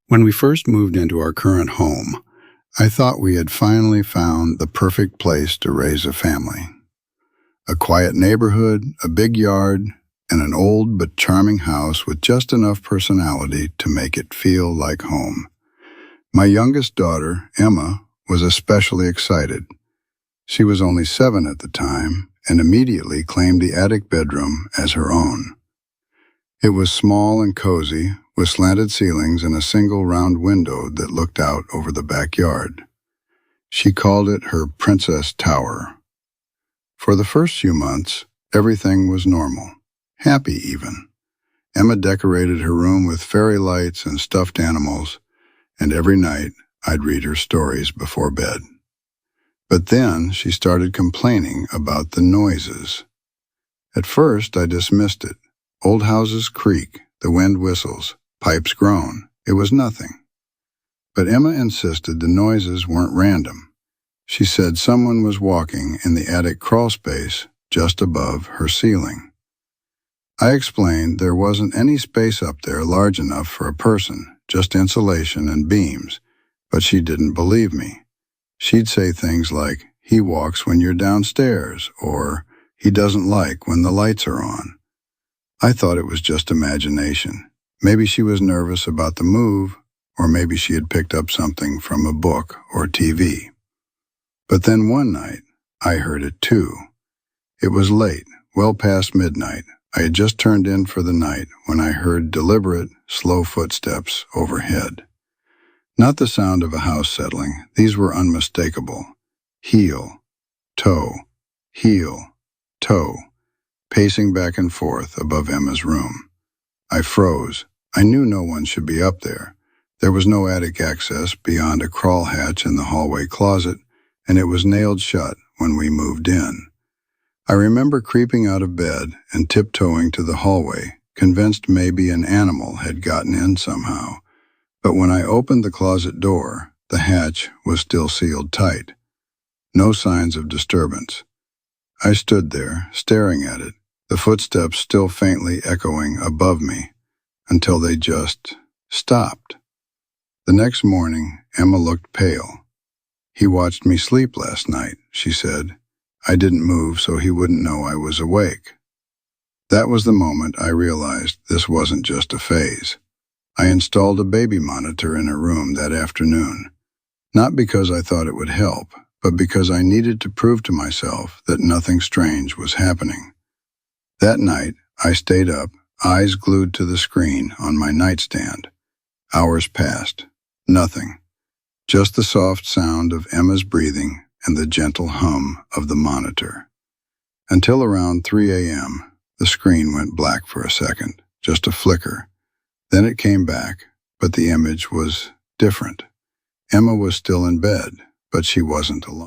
When we first moved into our current home, I thought we had finally found the perfect place to raise a family. A quiet neighborhood, a big yard, and an old but charming house with just enough personality to make it feel like home. My youngest daughter, Emma, was especially excited. She was only 7 at the time and immediately claimed the attic bedroom as her own. It was small and cozy, with slanted ceilings and a single round window that looked out over the backyard. She called it her Princess Tower. For the first few months, everything was normal, happy even. Emma decorated her room with fairy lights and stuffed animals, and every night I'd read her stories before bed. But then she started complaining about the noises. At first I dismissed it. Old houses creak, the wind whistles, pipes groan. It was nothing. But Emma insisted the noises weren't random. She said someone was walking in the attic crawl space just above her ceiling. I explained there wasn't any space up there large enough for a person, just insulation and beams, but she didn't believe me. She'd say things like, "He walks when you're downstairs," or "He doesn't like when the lights are on." I thought it was just imagination. Maybe she was nervous about the move, or maybe she had picked up something from a book or TV. But then one night, I heard it too. It was late, well past midnight. I had just turned in for the night when I heard deliberate, slow footsteps overhead. Not the sound of a house settling. These were unmistakable. Heel, toe, heel, toe, pacing back and forth above Emma's room. I froze. I knew no one should be up there. There was no attic access beyond a crawl hatch in the hallway closet, and it was nailed shut when we moved in. I remember creeping out of bed and tiptoeing to the hallway, convinced maybe an animal had gotten in somehow. But when I opened the closet door, the hatch was still sealed tight. No signs of disturbance. I stood there, staring at it, the footsteps still faintly echoing above me, until they just stopped. The next morning, Emma looked pale. "He watched me sleep last night," she said. "I didn't move so he wouldn't know I was awake." That was the moment I realized this wasn't just a phase. I installed a baby monitor in her room that afternoon, not because I thought it would help, but because I needed to prove to myself that nothing strange was happening. That night, I stayed up, eyes glued to the screen on my nightstand. Hours passed. Nothing. Just the soft sound of Emma's breathing and the gentle hum of the monitor. Until around 3 a.m., the screen went black for a second, just a flicker. Then it came back, but the image was different. Emma was still in bed, but she wasn't alone.